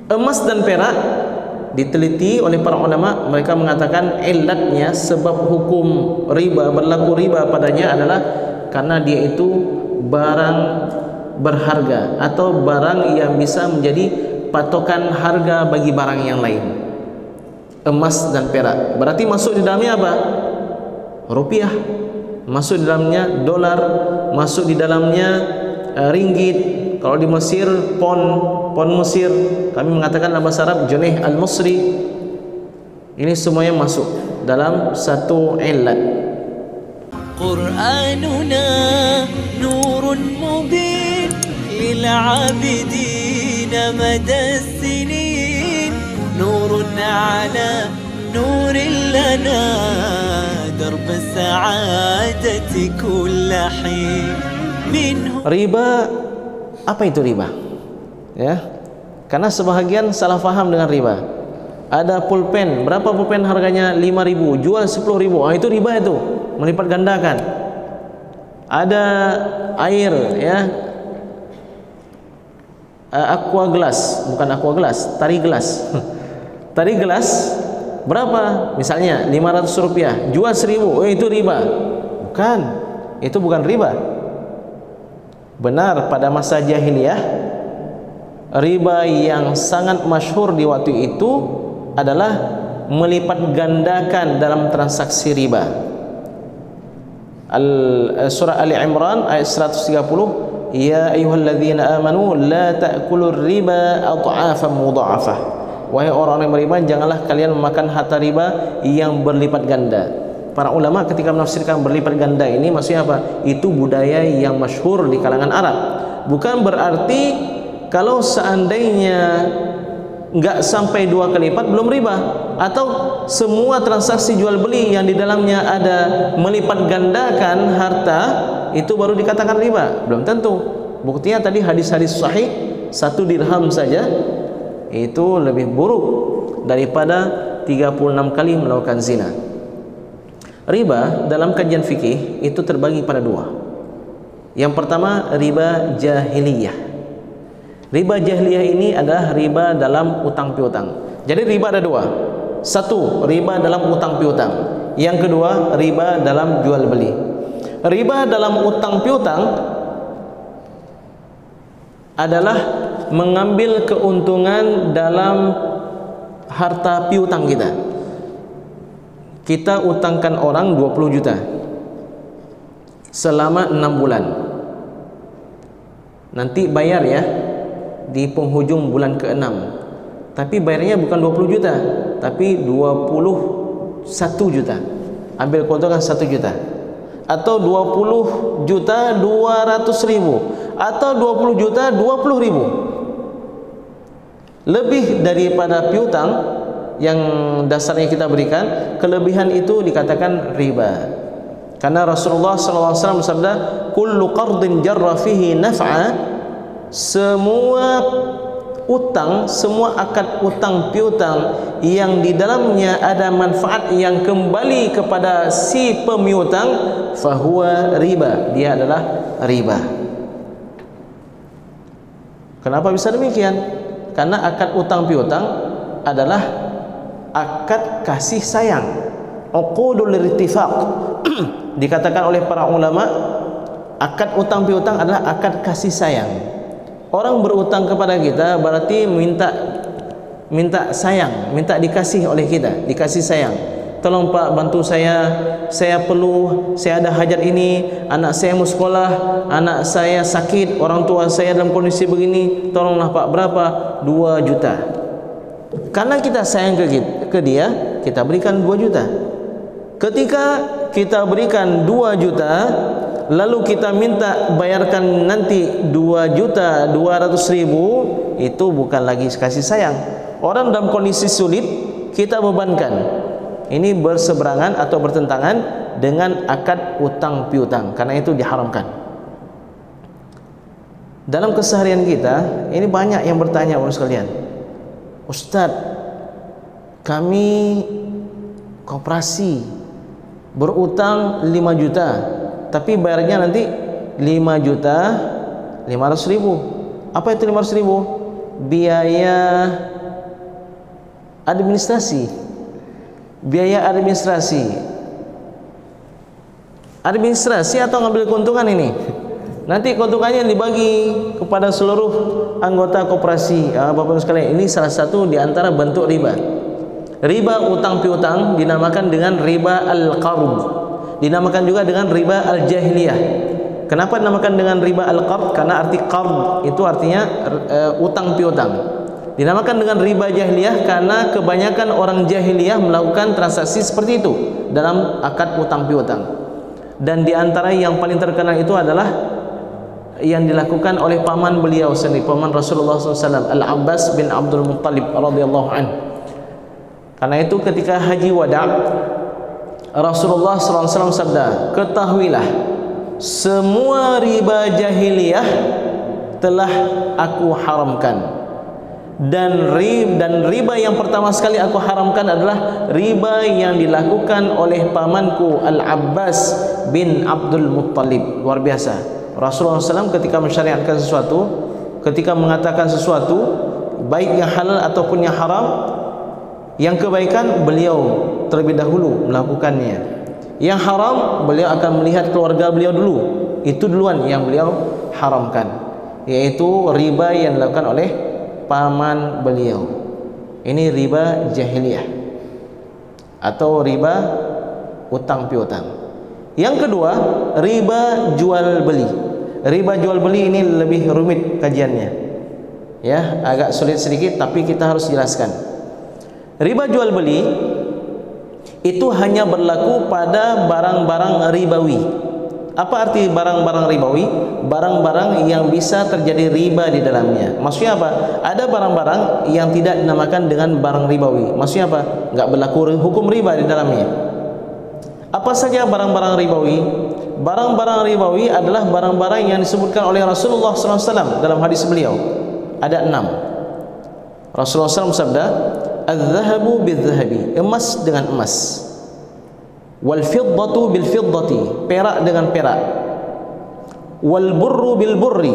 Emas dan perak diteliti oleh para ulama, mereka mengatakan ilatnya, sebab hukum riba, berlaku riba padanya adalah karena dia itu barang berharga atau barang yang bisa menjadi patokan harga bagi barang yang lain. Emas dan perak berarti masuk di dalamnya apa? Rupiah, masuk di dalamnya dolar, masuk di dalamnya ringgit. Kalau di Mesir pon Mesir, kami mengatakan dalam bahasa Arab junih al-Misri. Ini semuanya masuk dalam satu ilat. Qur'anuna nurun mubin lil 'abidin madad sinin, nurun 'ala nurin lana darb sa'adati kull hin. Riba, apa itu riba? Ya, karena sebahagian salah faham dengan riba. Ada pulpen, berapa pulpen harganya? 5.000, jual 10.000. Ah, itu riba, itu melipat gandakan. Ada air, ya, aqua gelas, bukan aqua gelas, tari gelas. Tari gelas berapa? Misalnya 500 rupiah, jual 1.000. Itu riba? Bukan, itu bukan riba. Benar, pada masa jahiliyah riba yang sangat masyhur di waktu itu adalah melipat gandakan dalam transaksi riba. Surah Ali Imran ayat 130, ya ayyuhalladzina amanu la ta'kulur riba adhafan mudha'afah. Wahai orang yang beriman, janganlah kalian memakan harta riba yang berlipat ganda. Para ulama ketika menafsirkan berlipat ganda ini maksudnya apa? Itu budaya yang masyhur di kalangan Arab. Bukan berarti kalau seandainya enggak sampai 2 kali lipat belum riba, atau semua transaksi jual beli yang di dalamnya ada melipat gandakan harta itu baru dikatakan riba. Belum tentu. Buktinya tadi hadis-hadis sahih, 1 dirham saja itu lebih buruk daripada 36 kali melakukan zina. Riba dalam kajian fikih itu terbagi pada 2. Yang pertama, riba jahiliyah. Riba jahiliyah ini adalah riba dalam utang piutang. Jadi riba ada 2. 1, riba dalam utang piutang. Yang kedua, riba dalam jual beli. Riba dalam utang piutang adalah mengambil keuntungan dalam harta piutang kita. Kita utangkan orang 20 juta selama 6 bulan. Nanti bayar ya di penghujung bulan ke-6. Tapi bayarnya bukan 20 juta, tapi 21 juta. Ambil keuntungan 1 juta. Atau 20 juta 200 ribu, atau 20 juta 20 ribu. Lebih daripada piutang yang dasarnya kita berikan, kelebihan itu dikatakan riba. Karena Rasulullah SAW bersabda, kullu qardin jarra fihi naf'a, semua utang, semua akad utang piutang yang di dalamnya ada manfaat yang kembali kepada si pemiutang, fahuwa riba, dia adalah riba. Kenapa bisa demikian? Karena akad utang piutang adalah akad kasih sayang, uqudul irtifaq. Dikatakan oleh para ulama, akad utang piutang adalah akad kasih sayang. Orang berutang kepada kita berarti minta sayang, minta dikasih oleh kita, dikasih sayang. Tolong Pak, bantu saya perlu, saya ada hajat ini, anak saya mau sekolah, anak saya sakit, orang tua saya dalam kondisi begini, tolonglah Pak. Berapa? 2 juta. Karena kita sayang ke dia, kita berikan 2 juta. Ketika kita berikan 2 juta, lalu kita minta bayarkan nanti 2 juta 200 ribu, itu bukan lagi kasih sayang. Orang dalam kondisi sulit kita bebankan. Ini berseberangan atau bertentangan dengan akad utang piutang, karena itu diharamkan. Dalam keseharian kita ini banyak yang bertanya, sekalian, Ustaz, kami koperasi berutang 5 juta, tapi bayarnya nanti 5 juta 500 ribu. Apa itu 500 ribu? biaya administrasi. Biaya administrasi atau ngambil keuntungan ini. Nanti keuntungannya dibagi kepada seluruh anggota koperasi. Bapak-bapak sekalian, ini salah satu di antara bentuk riba. Riba utang piutang dinamakan dengan riba al-qard. Dinamakan juga dengan riba al-jahiliyah. Kenapa dinamakan dengan riba al-qard? Karena arti qard itu artinya utang piutang. Dinamakan dengan riba jahiliyah karena kebanyakan orang jahiliyah melakukan transaksi seperti itu dalam akad utang piutang. Dan di antara yang paling terkenal itu adalah yang dilakukan oleh paman beliau sendiri, paman Rasulullah SAW, Al-Abbas bin Abdul Muttalib radhiyallahu anhu. Karena itu ketika haji wada' Rasulullah SAW sabda, ketahuilah semua riba jahiliyah telah aku haramkan. Dan riba yang pertama sekali aku haramkan adalah riba yang dilakukan oleh pamanku Al-Abbas bin Abdul Muttalib. Luar biasa. Rasulullah SAW ketika mensyariatkan sesuatu, ketika mengatakan sesuatu, baik yang halal ataupun yang haram, yang kebaikan beliau terlebih dahulu melakukannya. Yang haram beliau akan melihat keluarga beliau dulu. Itu duluan yang beliau haramkan, yaitu riba yang dilakukan oleh paman beliau. Ini riba jahiliyah atau riba utang piutang. Yang kedua, riba jual beli. Riba jual beli ini lebih rumit kajiannya, ya, agak sulit sedikit, tapi kita harus jelaskan. Riba jual beli itu hanya berlaku pada barang-barang ribawi. Apa arti barang-barang ribawi? Barang-barang yang bisa terjadi riba di dalamnya. Maksudnya apa? Ada barang-barang yang tidak dinamakan dengan barang ribawi. Maksudnya apa? Enggak berlaku hukum riba di dalamnya. Apa saja barang-barang ribawi? Barang-barang ribawi adalah barang-barang yang disebutkan oleh Rasulullah SAW dalam hadis beliau. Ada 6. Rasulullah SAW sabda, "Az-zahabu bil-zahabi," emas dengan emas. Wal fiddatu bil fiddati, perak dengan perak. Wal burru bil burri,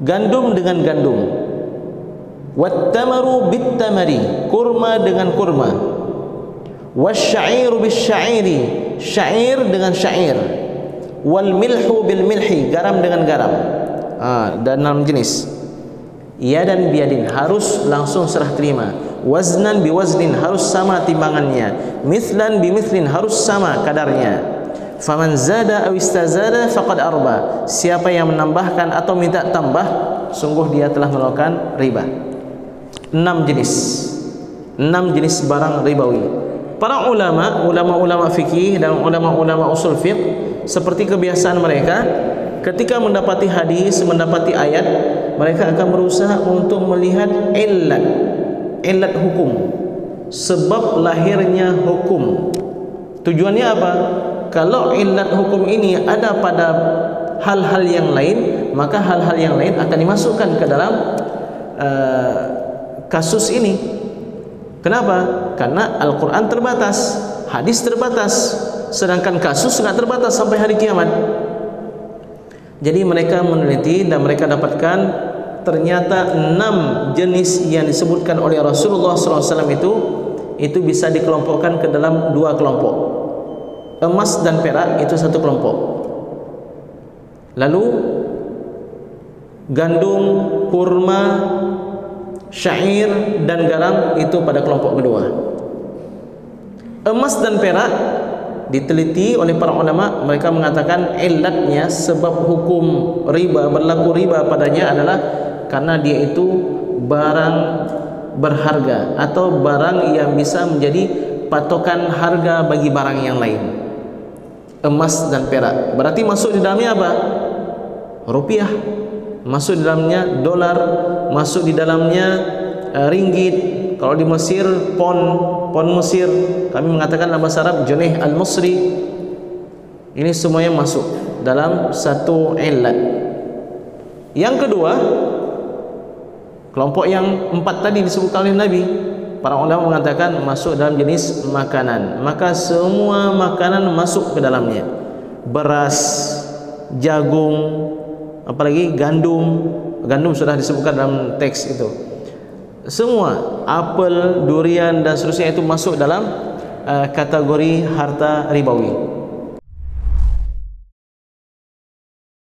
gandum dengan gandum. Wat tamaru bit tamari, kurma dengan kurma. Wasyairu bis syairi, syair dengan syair. Wal milhu bil milhi, garam dengan garam. Dan 6 jenis. Yadan biadin, harus langsung serah terima. Waznan biwaznin, harus sama timbangannya. Mithlan bimithlin, harus sama kadarnya. Faman zada aw istazada faqad arba, siapa yang menambahkan atau minta tambah, sungguh dia telah melakukan riba. 6 jenis. 6 jenis barang ribawi. Para ulama fikih dan ulama usul fiqh, seperti kebiasaan mereka, ketika mendapati hadis, mendapati ayat, mereka akan berusaha untuk melihat illat hukum, sebab lahirnya hukum. Tujuannya apa? Kalau illat hukum ini ada pada hal-hal yang lain, maka hal-hal yang lain akan dimasukkan ke dalam kasus ini. Kenapa? Karena Al-Quran terbatas, hadis terbatas, sedangkan kasus tidak terbatas sampai hari kiamat. Jadi mereka meneliti dan mereka dapatkan ternyata 6 jenis yang disebutkan oleh Rasulullah SAW itu bisa dikelompokkan ke dalam 2 kelompok. Emas dan perak itu 1 kelompok. Lalu gandum, kurma, syair dan garam itu pada kelompok kedua. Emas dan perak diteliti oleh para ulama, mereka mengatakan illatnya, sebab hukum riba, berlaku riba padanya adalah karena dia itu barang berharga atau barang yang bisa menjadi patokan harga bagi barang yang lain. Emas dan perak berarti masuk di dalamnya apa? Rupiah, masuk di dalamnya dolar, masuk di dalamnya ringgit. Kalau di Mesir pon Mesir, kami mengatakan dalam bahasa Arab junih al-Misri. Ini semuanya masuk dalam satu illat. Yang kedua, kelompok yang 4 tadi disebutkan oleh Nabi, para ulama mengatakan masuk dalam jenis makanan. Maka semua makanan masuk ke dalamnya. Beras, jagung, apalagi gandum, gandum sudah disebutkan dalam teks itu. Semua apel, durian dan seterusnya itu masuk dalam kategori harta ribawi.